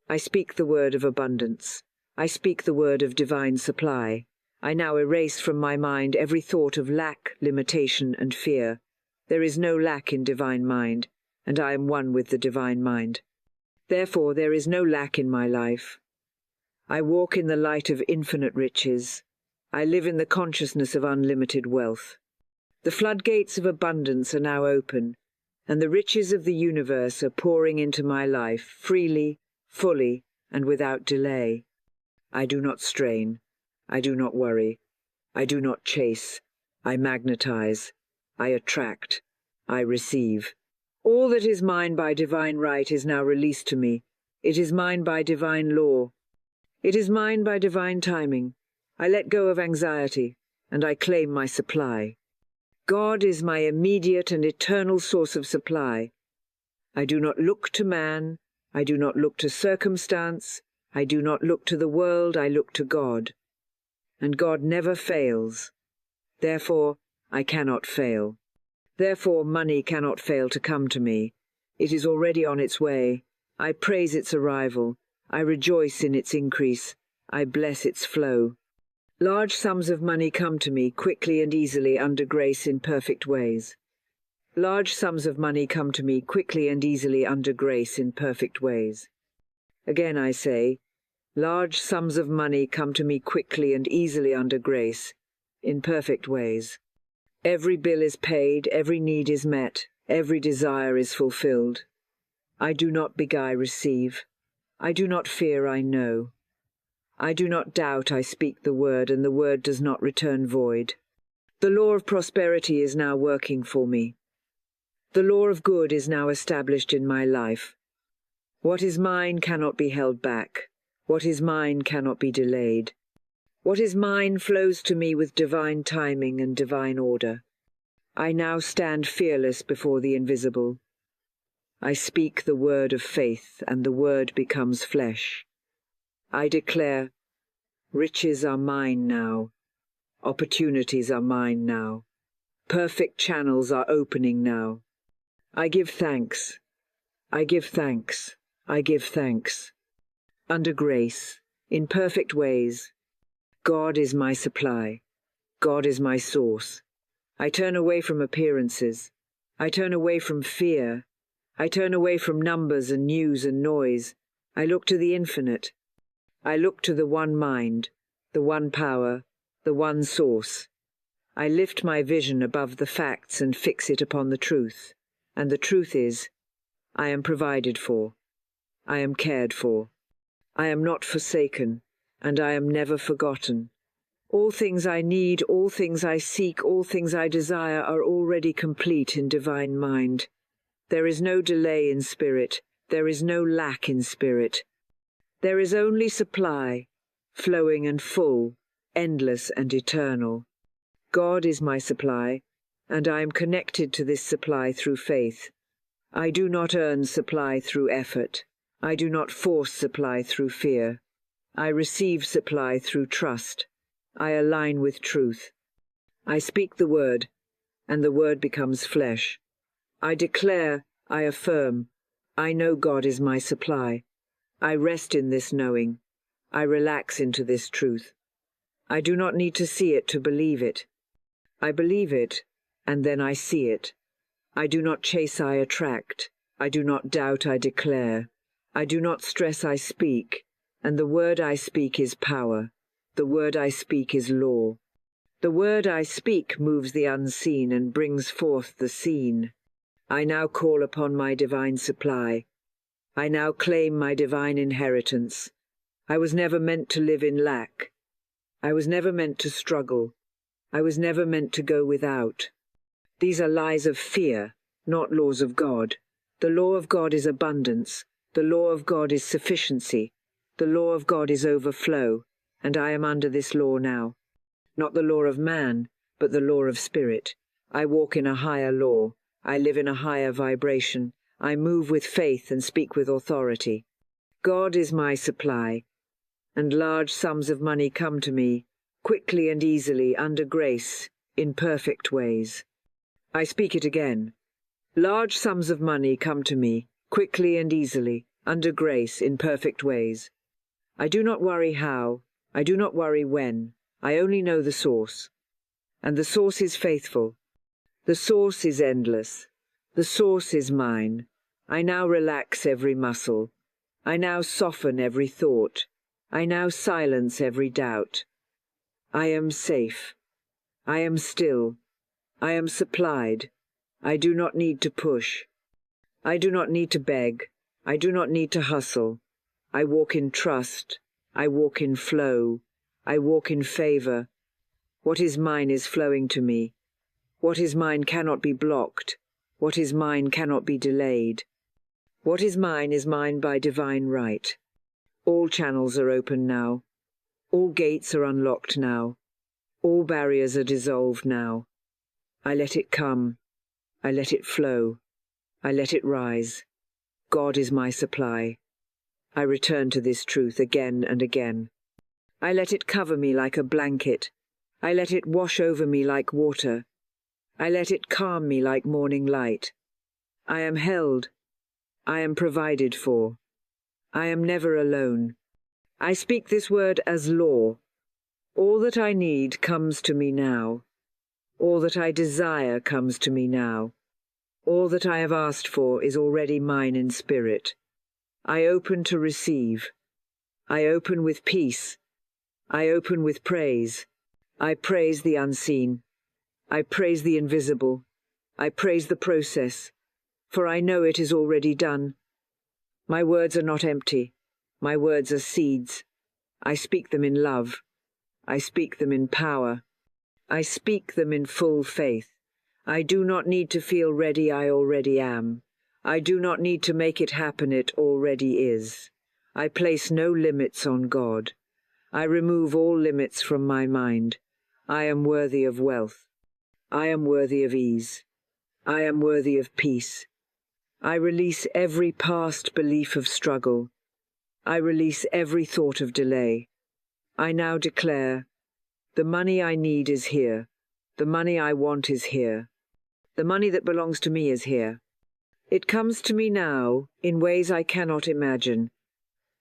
I speak the word of abundance. I speak the word of divine supply. I now erase from my mind every thought of lack, limitation, and fear. There is no lack in divine mind, and I am one with the divine mind. Therefore, there is no lack in my life. I walk in the light of infinite riches. I live in the consciousness of unlimited wealth. The floodgates of abundance are now open, and the riches of the universe are pouring into my life freely, fully, and without delay. I do not strain. I do not worry. I do not chase. I magnetize. I attract. I receive. All that is mine by divine right is now released to me. It is mine by divine law. It is mine by divine timing. I let go of anxiety, and I claim my supply. God is my immediate and eternal source of supply. I do not look to man. I do not look to circumstance. I do not look to the world. I look to God. And God never fails. Therefore, I cannot fail. Therefore, money cannot fail to come to me. It is already on its way. I praise its arrival. I rejoice in its increase. I bless its flow. Large sums of money come to me quickly and easily under grace in perfect ways. Large sums of money come to me quickly and easily under grace in perfect ways. Again I say, large sums of money come to me quickly and easily under grace in perfect ways. Every bill is paid, every need is met, every desire is fulfilled. I do not beg, I receive. I do not fear, I know. I do not doubt, I speak the word, and the word does not return void. The law of prosperity is now working for me. The law of good is now established in my life. What is mine cannot be held back. What is mine cannot be delayed. What is mine flows to me with divine timing and divine order. I now stand fearless before the invisible. I speak the word of faith, and the word becomes flesh. I declare, riches are mine now. Opportunities are mine now. Perfect channels are opening now. I give thanks. I give thanks. I give thanks. Under grace, in perfect ways. God is my supply. God is my source. I turn away from appearances. I turn away from fear. I turn away from numbers and news and noise. I look to the infinite. I look to the one mind, the one power, the one source. I lift my vision above the facts and fix it upon the truth. And the truth is, I am provided for. I am cared for. I am not forsaken, and I am never forgotten. All things I need, all things I seek, all things I desire are already complete in divine mind. There is no delay in spirit. There is no lack in spirit. There is only supply, flowing and full, endless and eternal. God is my supply, and I am connected to this supply through faith. I do not earn supply through effort. I do not force supply through fear. I receive supply through trust. I align with truth. I speak the word, and the word becomes flesh. I declare, I affirm, I know God is my supply. I rest in this knowing. I relax into this truth. I do not need to see it to believe it. I believe it, and then I see it. I do not chase, I attract. I do not doubt, I declare. I do not stress, I speak. And the word I speak is power. The word I speak is law. The word I speak moves the unseen and brings forth the seen. I now call upon my divine supply. I now claim my divine inheritance. I was never meant to live in lack. I was never meant to struggle. I was never meant to go without. These are lies of fear, not laws of God. The law of God is abundance. The law of God is sufficiency. The law of God is overflow, and I am under this law now. Not the law of man, but the law of spirit. I walk in a higher law. I live in a higher vibration. I move with faith and speak with authority. God is my supply, and large sums of money come to me, quickly and easily, under grace, in perfect ways. I speak it again. Large sums of money come to me, quickly and easily, under grace in perfect ways. I do not worry how, I do not worry when, I only know the source. And the source is faithful. The source is endless. The source is mine. I now relax every muscle. I now soften every thought. I now silence every doubt. I am safe. I am still. I am supplied. I do not need to push. I do not need to beg. I do not need to hustle. I walk in trust. I walk in flow. I walk in favor. What is mine is flowing to me. What is mine cannot be blocked. What is mine cannot be delayed. What is mine by divine right. All channels are open now. All gates are unlocked now. All barriers are dissolved now. I let it come. I let it flow. I let it rise. God is my supply. I return to this truth again and again. I let it cover me like a blanket. I let it wash over me like water. I let it calm me like morning light. I am held. I am provided for. I am never alone. I speak this word as law. All that I need comes to me now. All that I desire comes to me now. All that I have asked for is already mine in spirit. I open to receive. I open with peace. I open with praise. I praise the unseen. I praise the invisible. I praise the process, for I know it is already done. My words are not empty. My words are seeds. I speak them in love. I speak them in power. I speak them in full faith. I do not need to feel ready, I already am. I do not need to make it happen, it already is. I place no limits on God. I remove all limits from my mind. I am worthy of wealth. I am worthy of ease. I am worthy of peace. I release every past belief of struggle. I release every thought of delay. I now declare, the money I need is here. The money I want is here. The money that belongs to me is here. It comes to me now in ways I cannot imagine.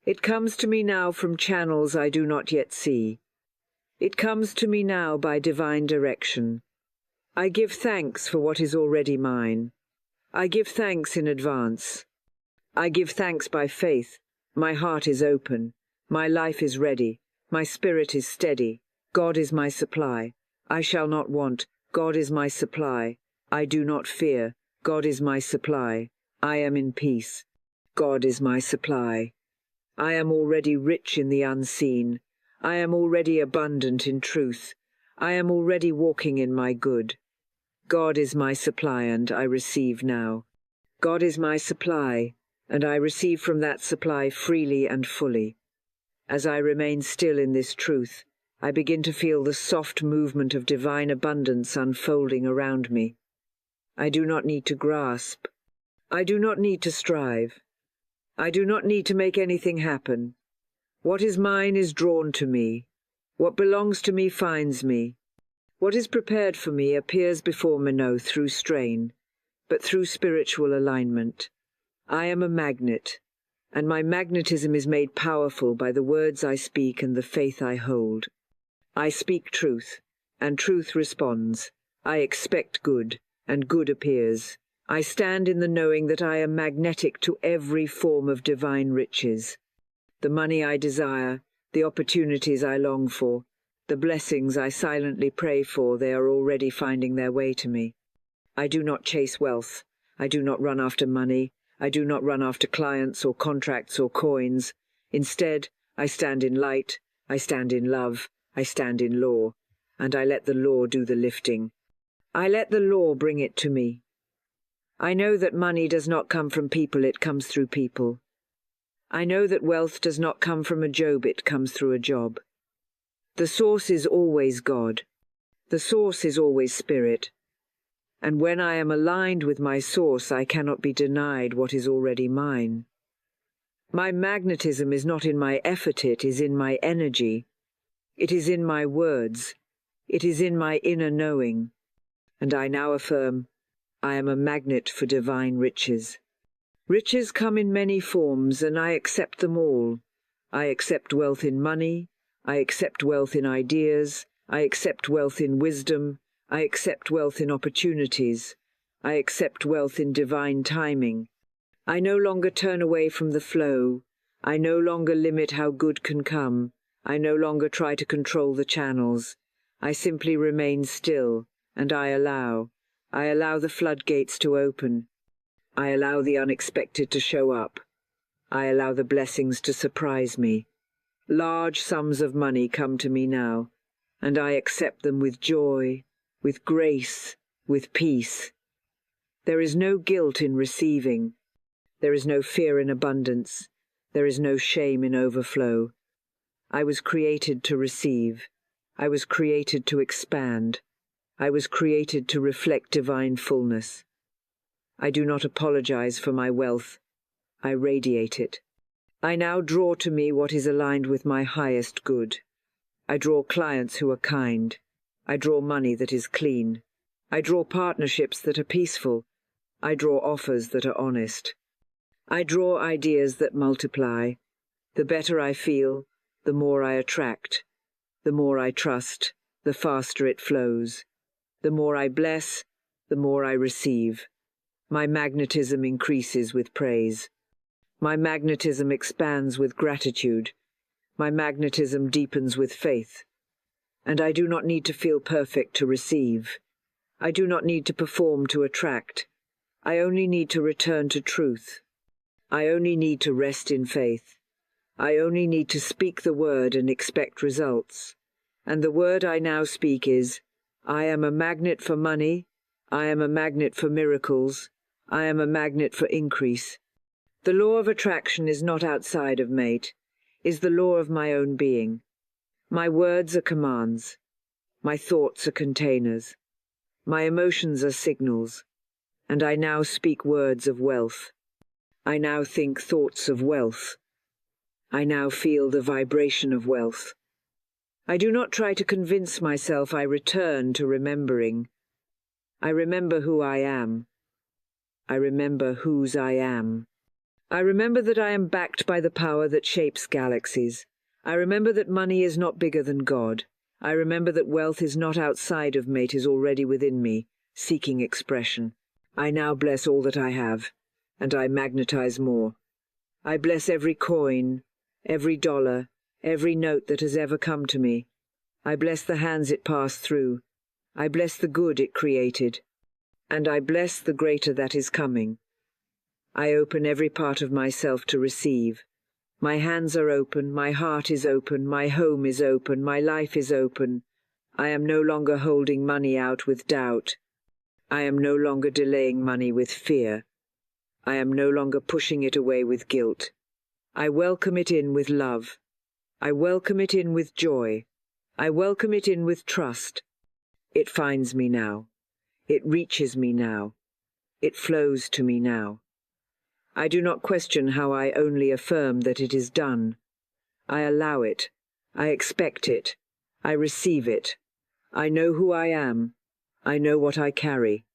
It comes to me now from channels I do not yet see. It comes to me now by divine direction. I give thanks for what is already mine. I give thanks in advance. I give thanks by faith. My heart is open. My life is ready. My spirit is steady. God is my supply. I shall not want. God is my supply. I do not fear. God is my supply. I am in peace. God is my supply. I am already rich in the unseen. I am already abundant in truth. I am already walking in my good. God is my supply, and I receive now. God is my supply, and I receive from that supply freely and fully. As I remain still in this truth, I begin to feel the soft movement of divine abundance unfolding around me. I do not need to grasp. I do not need to strive. I do not need to make anything happen. What is mine is drawn to me. What belongs to me finds me. What is prepared for me appears before me no through strain, but through spiritual alignment. I am a magnet, and my magnetism is made powerful by the words I speak and the faith I hold. I speak truth, and truth responds. I expect good, and good appears. I stand in the knowing that I am magnetic to every form of divine riches. The money I desire, the opportunities I long for, the blessings I silently pray for, they are already finding their way to me. I do not chase wealth. I do not run after money. I do not run after clients or contracts or coins. Instead, I stand in light. I stand in love. I stand in law. And I let the law do the lifting. I let the law bring it to me. I know that money does not come from people, it comes through people. I know that wealth does not come from a job, it comes through a job. The source is always God. The source is always spirit. And when I am aligned with my source, I cannot be denied what is already mine. My magnetism is not in my effort, it is in my energy. It is in my words. It is in my inner knowing. And I now affirm, I am a magnet for divine riches. Riches come in many forms, and I accept them all. I accept wealth in money. I accept wealth in ideas. I accept wealth in wisdom. I accept wealth in opportunities. I accept wealth in divine timing. I no longer turn away from the flow. I no longer limit how good can come. I no longer try to control the channels. I simply remain still, and I allow. I allow the floodgates to open. I allow the unexpected to show up. I allow the blessings to surprise me. Large sums of money come to me now, and I accept them with joy, with grace, with peace. There is no guilt in receiving. There is no fear in abundance. There is no shame in overflow. I was created to receive. I was created to expand. I was created to reflect divine fullness. I do not apologize for my wealth. I radiate it. I now draw to me what is aligned with my highest good. I draw clients who are kind. I draw money that is clean. I draw partnerships that are peaceful. I draw offers that are honest. I draw ideas that multiply. The better I feel, the more I attract. The more I trust, the faster it flows. The more I bless, the more I receive. My magnetism increases with praise. My magnetism expands with gratitude. My magnetism deepens with faith. And I do not need to feel perfect to receive. I do not need to perform to attract. I only need to return to truth. I only need to rest in faith. I only need to speak the word and expect results. And the word I now speak is, I am a magnet for money. I am a magnet for miracles. I am a magnet for increase. The law of attraction is not outside of mate, is the law of my own being. My words are commands. My thoughts are containers. My emotions are signals. And I now speak words of wealth. I now think thoughts of wealth. I now feel the vibration of wealth. I do not try to convince myself. I return to remembering. I remember who I am. I remember whose I am. I remember that I am backed by the power that shapes galaxies. I remember that money is not bigger than God. I remember that wealth is not outside of me, it is already within me, seeking expression. I now bless all that I have, and I magnetize more. I bless every coin, every dollar, every note that has ever come to me. I bless the hands it passed through. I bless the good it created. And I bless the greater that is coming. I open every part of myself to receive. My hands are open, my heart is open, my home is open, my life is open. I am no longer holding money out with doubt. I am no longer delaying money with fear. I am no longer pushing it away with guilt. I welcome it in with love. I welcome it in with joy. I welcome it in with trust. It finds me now. It reaches me now. It flows to me now. I do not question how, I only affirm that it is done. I allow it. I expect it. I receive it. I know who I am. I know what I carry.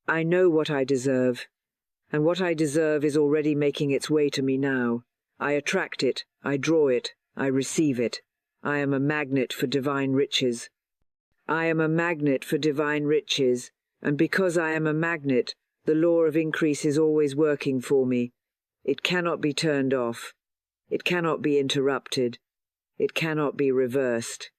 I know what I deserve. And what I deserve is already making its way to me now. I attract it. I draw it. I receive it. I am a magnet for divine riches. I am a magnet for divine riches. And because I am a magnet, the law of increase is always working for me. It cannot be turned off. It cannot be interrupted. It cannot be reversed.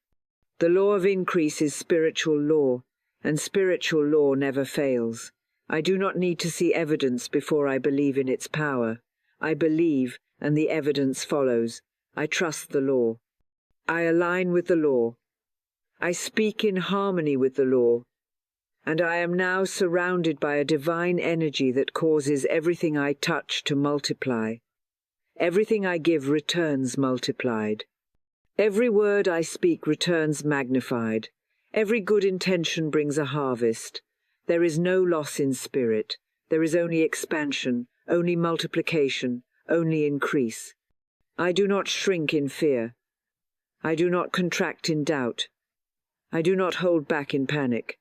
The law of increase is spiritual law, and spiritual law never fails. I do not need to see evidence before I believe in its power. I believe, and the evidence follows. I trust the law. I align with the law. I speak in harmony with the law. And I am now surrounded by a divine energy that causes everything I touch to multiply. Everything I give returns multiplied. Every word I speak returns magnified. Every good intention brings a harvest. There is no loss in spirit. There is only expansion, only multiplication, only increase. I do not shrink in fear. I do not contract in doubt. I do not hold back in panic.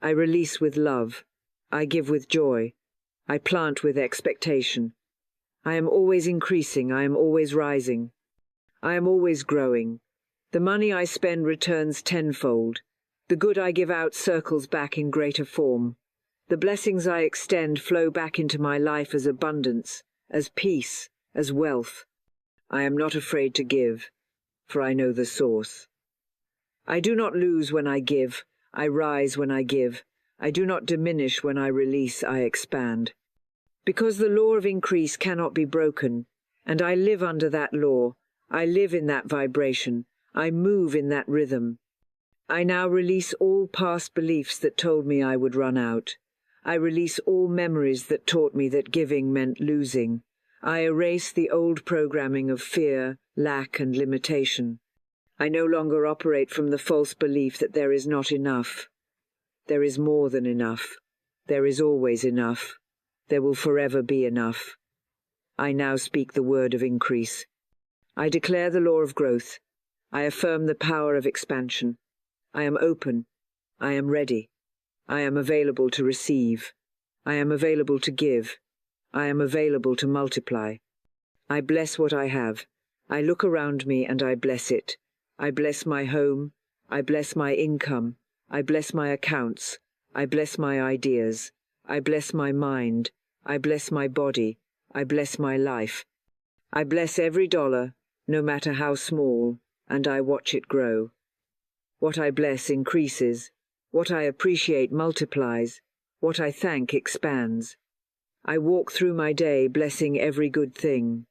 I release with love. I give with joy. I plant with expectation. I am always increasing, I am always rising. I am always growing. The money I spend returns tenfold. The good I give out circles back in greater form. The blessings I extend flow back into my life as abundance, as peace, as wealth. I am not afraid to give, for I know the source. I do not lose when I give, I rise when I give. I do not diminish when I release, I expand. Because the law of increase cannot be broken, and I live under that law, I live in that vibration, I move in that rhythm. I now release all past beliefs that told me I would run out. I release all memories that taught me that giving meant losing. I erase the old programming of fear, lack, and limitation. I no longer operate from the false belief that there is not enough. There is more than enough. There is always enough. There will forever be enough. I now speak the word of increase. I declare the law of growth. I affirm the power of expansion. I am open. I am ready. I am available to receive. I am available to give. I am available to multiply. I bless what I have. I look around me and I bless it. I bless my home. I bless my income. I bless my accounts. I bless my ideas. I bless my mind. I bless my body. I bless my life. I bless every dollar, no matter how small, and I watch it grow. What I bless increases. What I appreciate multiplies. What I thank expands. I walk through my day blessing every good thing.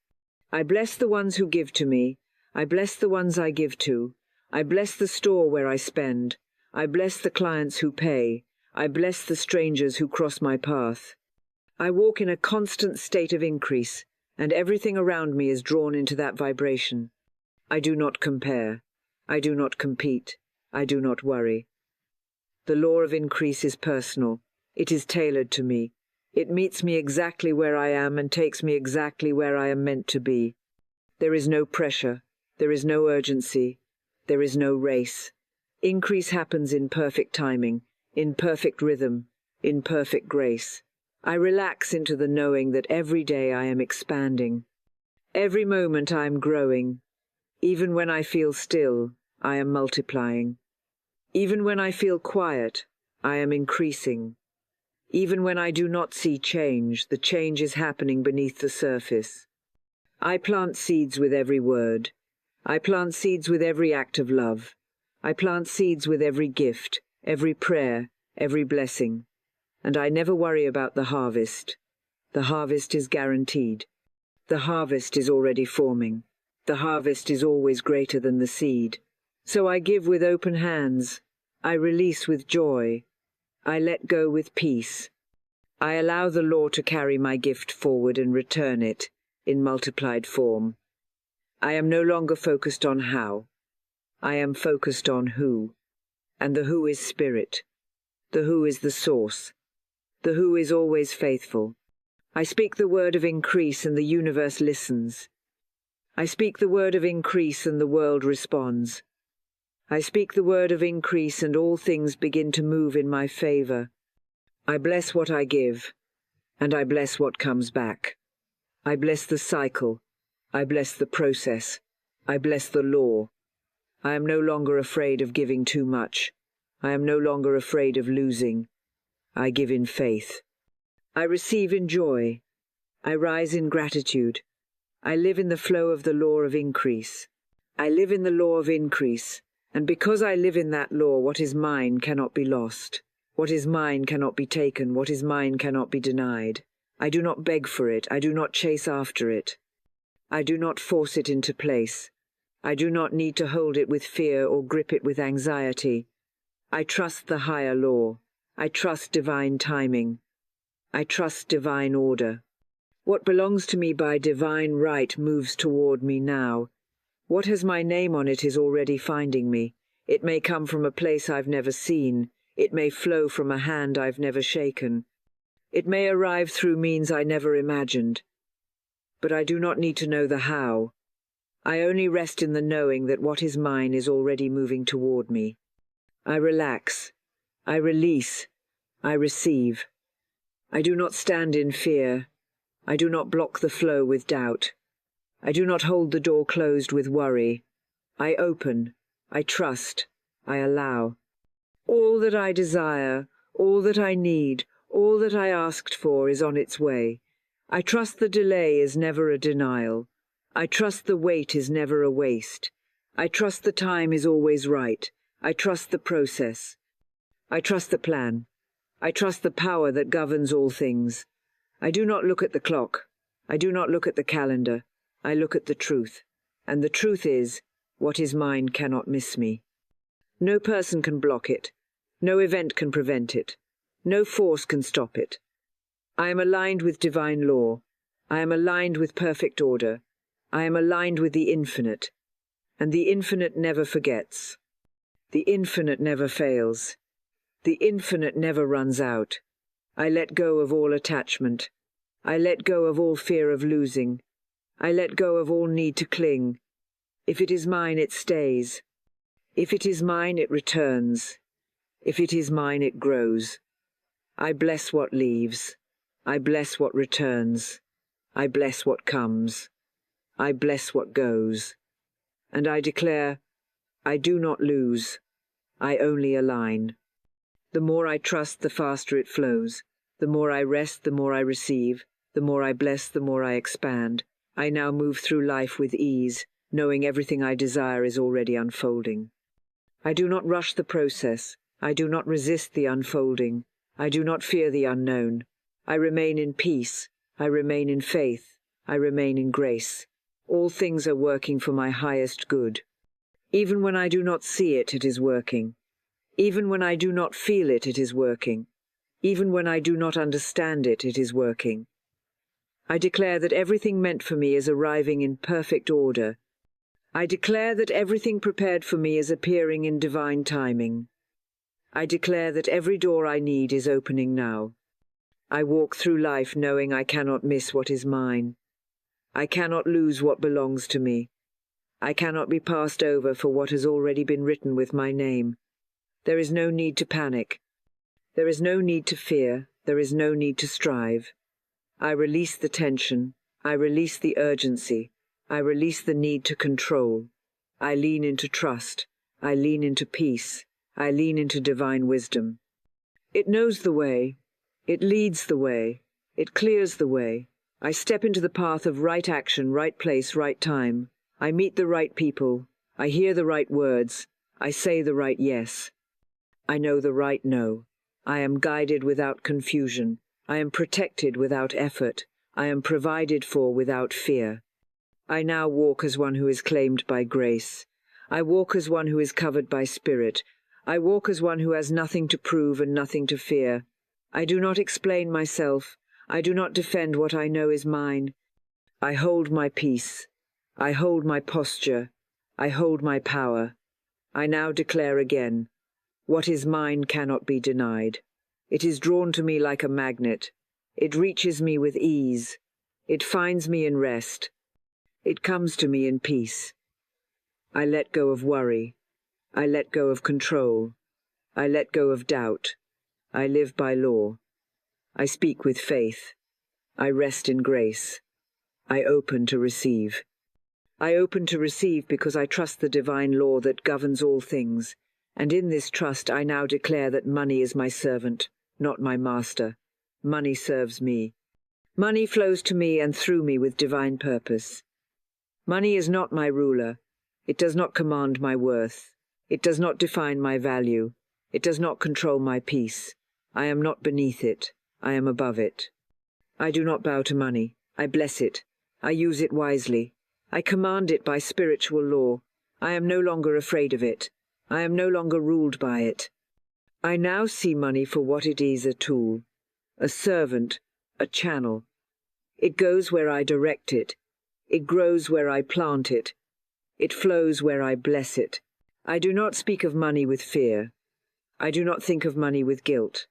I bless the ones who give to me. I bless the ones I give to. I bless the store where I spend. I bless the clients who pay. I bless the strangers who cross my path. I walk in a constant state of increase, and everything around me is drawn into that vibration. I do not compare. I do not compete. I do not worry. The law of increase is personal. It is tailored to me. It meets me exactly where I am and takes me exactly where I am meant to be. There is no pressure. There is no urgency. There is no race. Increase happens in perfect timing, in perfect rhythm, in perfect grace. I relax into the knowing that every day I am expanding. Every moment I am growing. Even when I feel still, I am multiplying. Even when I feel quiet, I am increasing. Even when I do not see change, the change is happening beneath the surface. I plant seeds with every word. I plant seeds with every act of love. I plant seeds with every gift, every prayer, every blessing. And I never worry about the harvest. The harvest is guaranteed. The harvest is already forming. The harvest is always greater than the seed. So I give with open hands. I release with joy. I let go with peace. I allow the law to carry my gift forward and return it in multiplied form. I am no longer focused on how. I am focused on who. And the who is spirit. The who is the source. The who is always faithful. I speak the word of increase and the universe listens. I speak the word of increase and the world responds. I speak the word of increase and all things begin to move in my favor. I bless what I give, and I bless what comes back. I bless the cycle. I bless the process. I bless the law. I am no longer afraid of giving too much. I am no longer afraid of losing. I give in faith. I receive in joy. I rise in gratitude. I live in the flow of the law of increase. I live in the law of increase, and because I live in that law, what is mine cannot be lost. What is mine cannot be taken. What is mine cannot be denied. I do not beg for it. I do not chase after it. I do not force it into place. I do not need to hold it with fear or grip it with anxiety. I trust the higher law. I trust divine timing. I trust divine order. What belongs to me by divine right moves toward me now. What has my name on it is already finding me. It may come from a place I've never seen. It may flow from a hand I've never shaken. It may arrive through means I never imagined. But I do not need to know the how. I only rest in the knowing that what is mine is already moving toward me. I relax. I release. I receive. I do not stand in fear. I do not block the flow with doubt. I do not hold the door closed with worry. I open. I trust. I allow. All that I desire, all that I need, all that I asked for is on its way. I trust the delay is never a denial. I trust the wait is never a waste. I trust the time is always right. I trust the process. I trust the plan. I trust the power that governs all things. I do not look at the clock. I do not look at the calendar. I look at the truth. And the truth is, what is mine cannot miss me. No person can block it. No event can prevent it. No force can stop it. I am aligned with divine law. I am aligned with perfect order. I am aligned with the infinite. And the infinite never forgets. The infinite never fails. The infinite never runs out. I let go of all attachment. I let go of all fear of losing. I let go of all need to cling. If it is mine, it stays. If it is mine, it returns. If it is mine, it grows. I bless what leaves. I bless what returns. I bless what comes. I bless what goes. And I declare, I do not lose. I only align. The more I trust, the faster it flows. The more I rest, the more I receive. The more I bless, the more I expand. I now move through life with ease, knowing everything I desire is already unfolding. I do not rush the process. I do not resist the unfolding. I do not fear the unknown. I remain in peace. I remain in faith. I remain in grace. All things are working for my highest good. Even when I do not see it, it is working. Even when I do not feel it, it is working. Even when I do not understand it, it is working. I declare that everything meant for me is arriving in perfect order. I declare that everything prepared for me is appearing in divine timing. I declare that every door I need is opening now. I walk through life knowing I cannot miss what is mine. I cannot lose what belongs to me. I cannot be passed over for what has already been written with my name. There is no need to panic. There is no need to fear. There is no need to strive. I release the tension. I release the urgency. I release the need to control. I lean into trust. I lean into peace. I lean into divine wisdom. It knows the way. It leads the way. It clears the way. I step into the path of right action, right place, right time. I meet the right people. I hear the right words. I say the right yes. I know the right no. I am guided without confusion. I am protected without effort. I am provided for without fear. I now walk as one who is claimed by grace. I walk as one who is covered by spirit. I walk as one who has nothing to prove and nothing to fear. I do not explain myself. I do not defend what I know is mine. I hold my peace. I hold my posture. I hold my power. I now declare again, what is mine cannot be denied. It is drawn to me like a magnet. It reaches me with ease. It finds me in rest. It comes to me in peace. I let go of worry. I let go of control. I let go of doubt. I live by law. I speak with faith. I rest in grace. I open to receive. I open to receive because I trust the divine law that governs all things, and in this trust I now declare that money is my servant, not my master. Money serves me. Money flows to me and through me with divine purpose. Money is not my ruler. It does not command my worth. It does not define my value. It does not control my peace. I am not beneath it. I am above it. I do not bow to money. I bless it. I use it wisely. I command it by spiritual law. I am no longer afraid of it. I am no longer ruled by it. I now see money for what it is, a tool, a servant, a channel. It goes where I direct it. It grows where I plant it. It flows where I bless it. I do not speak of money with fear. I do not think of money with guilt.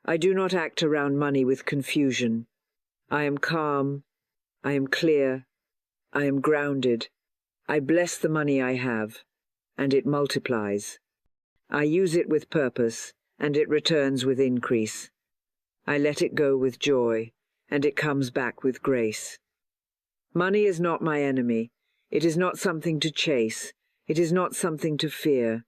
I do not act around money with confusion. I am calm. I am clear. I am grounded. I bless the money I have, and it multiplies. I use it with purpose, and it returns with increase. I let it go with joy, and it comes back with grace. Money is not my enemy. It is not something to chase. It is not something to fear.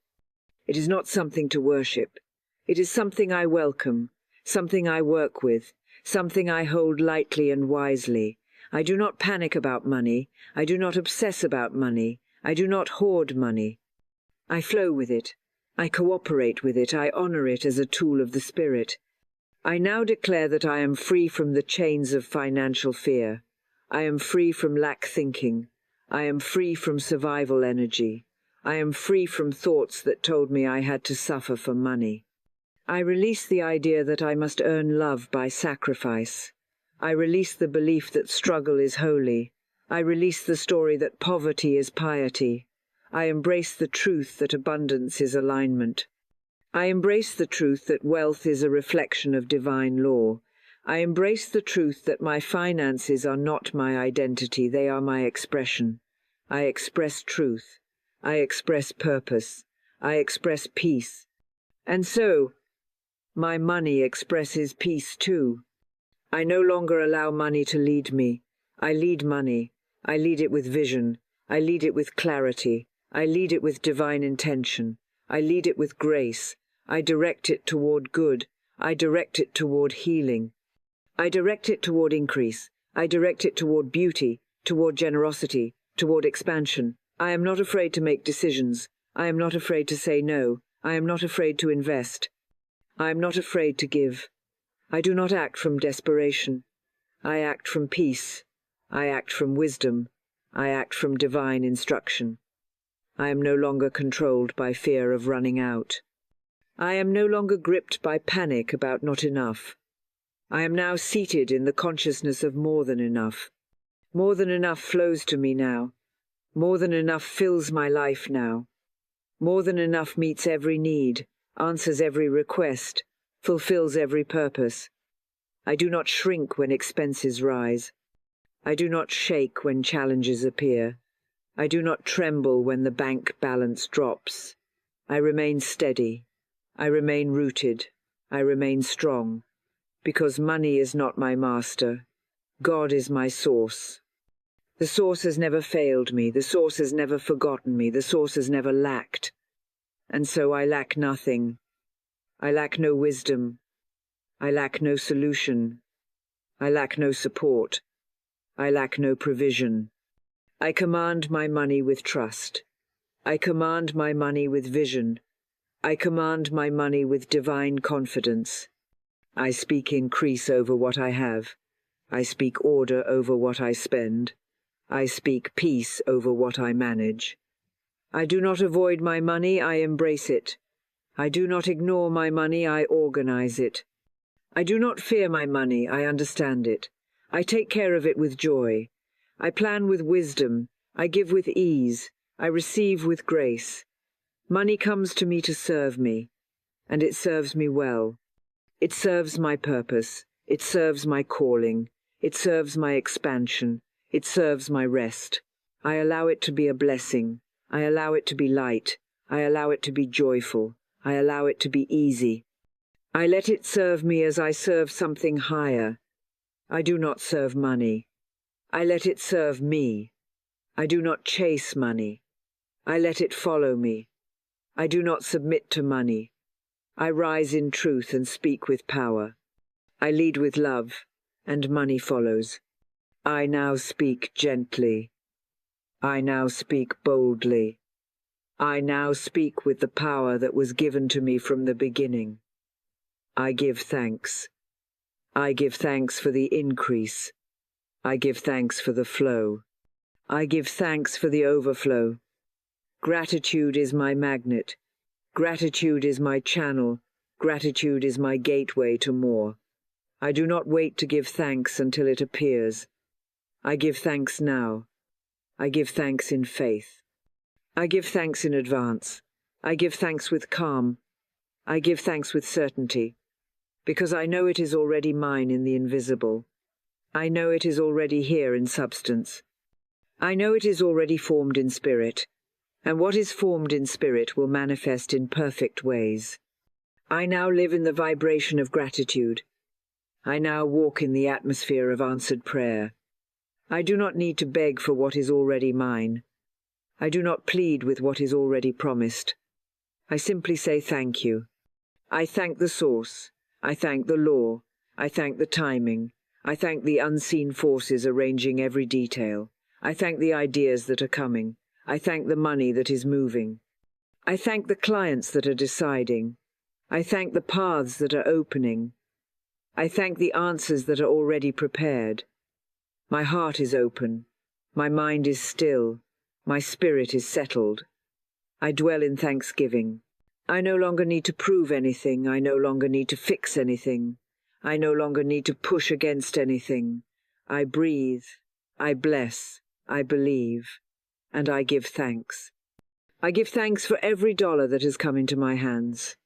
It is not something to worship. It is something I welcome, something I work with, something I hold lightly and wisely. I do not panic about money. I do not obsess about money. I do not hoard money. I flow with it. I cooperate with it. I honor it as a tool of the Spirit. I now declare that I am free from the chains of financial fear. I am free from lack thinking. I am free from survival energy. I am free from thoughts that told me I had to suffer for money. I release the idea that I must earn love by sacrifice. I release the belief that struggle is holy. I release the story that poverty is piety. I embrace the truth that abundance is alignment. I embrace the truth that wealth is a reflection of divine law. I embrace the truth that my finances are not my identity, they are my expression. I express truth. I express purpose. I express peace. And so, my money expresses peace too. I no longer allow money to lead me. I lead money. I lead it with vision. I lead it with clarity. I lead it with divine intention. I lead it with grace. I direct it toward good. I direct it toward healing. I direct it toward increase. I direct it toward beauty, toward generosity, toward expansion. I am not afraid to make decisions. I am not afraid to say no. I am not afraid to invest. I am not afraid to give. I do not act from desperation. I act from peace. I act from wisdom. I act from divine instruction. I am no longer controlled by fear of running out. I am no longer gripped by panic about not enough. I am now seated in the consciousness of more than enough. More than enough flows to me now. More than enough fills my life now. More than enough meets every need, answers every request, fulfills every purpose. I do not shrink when expenses rise. I do not shake when challenges appear. I do not tremble when the bank balance drops. I remain steady. I remain rooted. I remain strong. Because money is not my master. God is my source. The source has never failed me. The source has never forgotten me. The source has never lacked. And so I lack nothing. I lack no wisdom. I lack no solution. I lack no support. I lack no provision. I command my money with trust. I command my money with vision. I command my money with divine confidence. I speak increase over what I have. I speak order over what I spend. I speak peace over what I manage. I do not avoid my money, I embrace it. I do not ignore my money, I organize it. I do not fear my money, I understand it. I take care of it with joy. I plan with wisdom. I give with ease. I receive with grace. Money comes to me to serve me, and it serves me well. It serves my purpose. It serves my calling. It serves my expansion. It serves my rest. I allow it to be a blessing. I allow it to be light. I allow it to be joyful. I allow it to be easy. I let it serve me as I serve something higher. I do not serve money. I let it serve me. I do not chase money. I let it follow me. I do not submit to money. I rise in truth and speak with power. I lead with love, and money follows. I now speak gently. I now speak boldly. I now speak with the power that was given to me from the beginning. I give thanks. I give thanks for the increase. I give thanks for the flow. I give thanks for the overflow. Gratitude is my magnet. Gratitude is my channel. Gratitude is my gateway to more. I do not wait to give thanks until it appears. I give thanks now. I give thanks in faith. I give thanks in advance. I give thanks with calm. I give thanks with certainty, because I know it is already mine in the invisible. I know it is already here in substance. I know it is already formed in spirit, and what is formed in spirit will manifest in perfect ways. I now live in the vibration of gratitude. I now walk in the atmosphere of answered prayer. I do not need to beg for what is already mine. I do not plead with what is already promised. I simply say thank you. I thank the source. I thank the law. I thank the timing. I thank the unseen forces arranging every detail. I thank the ideas that are coming. I thank the money that is moving. I thank the clients that are deciding. I thank the paths that are opening. I thank the answers that are already prepared. My heart is open. My mind is still. My spirit is settled. I dwell in thanksgiving. I no longer need to prove anything. I no longer need to fix anything. I no longer need to push against anything. I breathe. I bless. I believe. And I give thanks. I give thanks for every dollar that has come into my hands.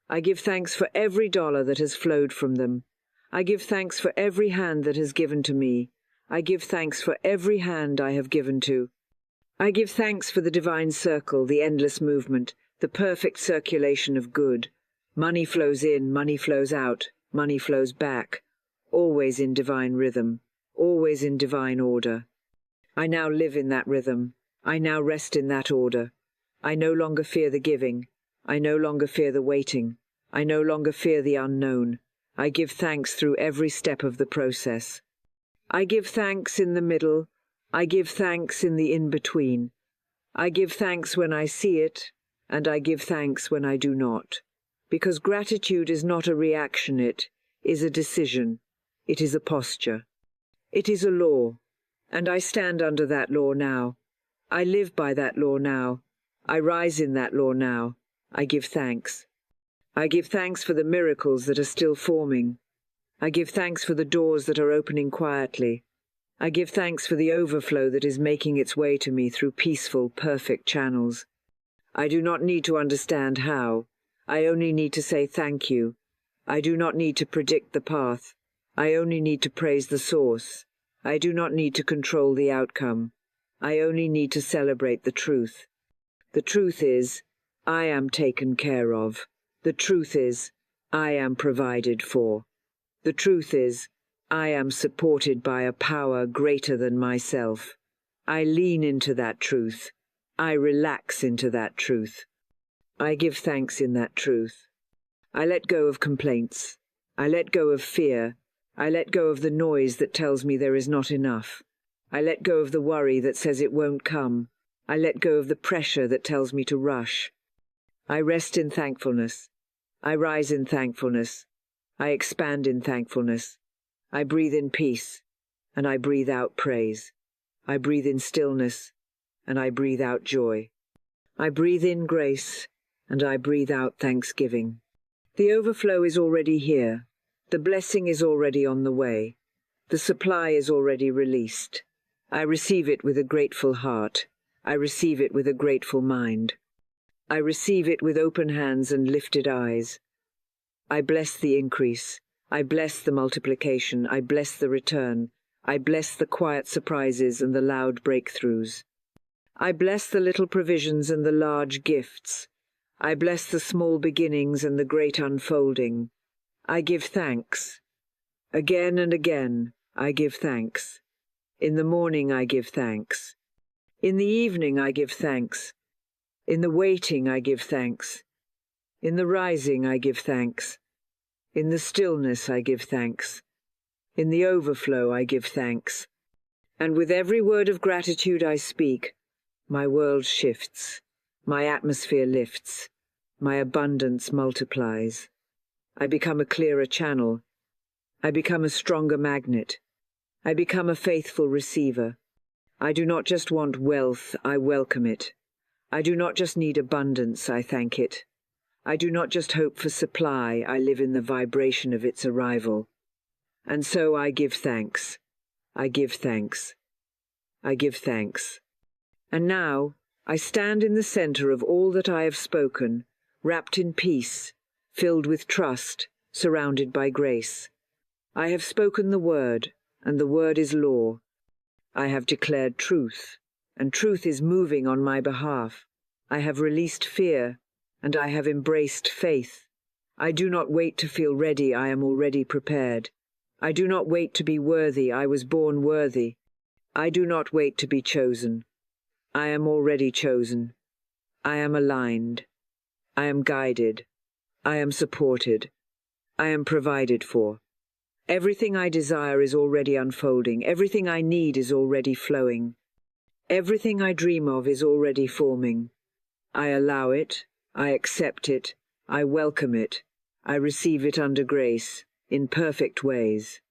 I give thanks for every dollar that has flowed from them. I give thanks for every hand that has given to me. I give thanks for every hand I have given to. I give thanks for the divine circle, the endless movement, the perfect circulation of good. Money flows in, money flows out, money flows back, always in divine rhythm, always in divine order. I now live in that rhythm. I now rest in that order. I no longer fear the giving. I no longer fear the waiting. I no longer fear the unknown. I give thanks through every step of the process. I give thanks in the middle. I give thanks in the in-between. I give thanks when I see it, and I give thanks when I do not. Because gratitude is not a reaction, it is a decision. It is a posture. It is a law, and I stand under that law now. I live by that law now. I rise in that law now. I give thanks. I give thanks for the miracles that are still forming. I give thanks for the doors that are opening quietly. I give thanks for the overflow that is making its way to me through peaceful, perfect channels. I do not need to understand how. I only need to say thank you. I do not need to predict the path. I only need to praise the source. I do not need to control the outcome. I only need to celebrate the truth. The truth is, I am taken care of. The truth is, I am provided for. The truth is, I am supported by a power greater than myself. I lean into that truth. I relax into that truth. I give thanks in that truth. I let go of complaints. I let go of fear. I let go of the noise that tells me there is not enough. I let go of the worry that says it won't come. I let go of the pressure that tells me to rush. I rest in thankfulness. I rise in thankfulness. I expand in thankfulness. I breathe in peace, and I breathe out praise. I breathe in stillness, and I breathe out joy. I breathe in grace, and I breathe out thanksgiving. The overflow is already here. The blessing is already on the way. The supply is already released. I receive it with a grateful heart. I receive it with a grateful mind. I receive it with open hands and lifted eyes. I bless the increase. I bless the multiplication. I bless the return. I bless the quiet surprises and the loud breakthroughs. I bless the little provisions and the large gifts. I bless the small beginnings and the great unfolding. I give thanks. Again and again, I give thanks. In the morning I give thanks. In the evening I give thanks. In the waiting I give thanks. In the rising I give thanks. In the stillness I give thanks. In the overflow I give thanks. And with every word of gratitude I speak, my world shifts, my atmosphere lifts, my abundance multiplies. I become a clearer channel. I become a stronger magnet. I become a faithful receiver. I do not just want wealth, I welcome it. I do not just need abundance, I thank it. I do not just hope for supply, I live in the vibration of its arrival. And so I give thanks. I give thanks. I give thanks. And now I stand in the center of all that I have spoken, wrapped in peace, filled with trust, surrounded by grace. I have spoken the word, and the word is law. I have declared truth, and truth is moving on my behalf. I have released fear, and I have embraced faith. I do not wait to feel ready, I am already prepared. I do not wait to be worthy, I was born worthy. I do not wait to be chosen. I am already chosen. I am aligned. I am guided. I am supported. I am provided for. Everything I desire is already unfolding. Everything I need is already flowing. Everything I dream of is already forming. I allow it. I accept it. I welcome it. I receive it under grace, in perfect ways.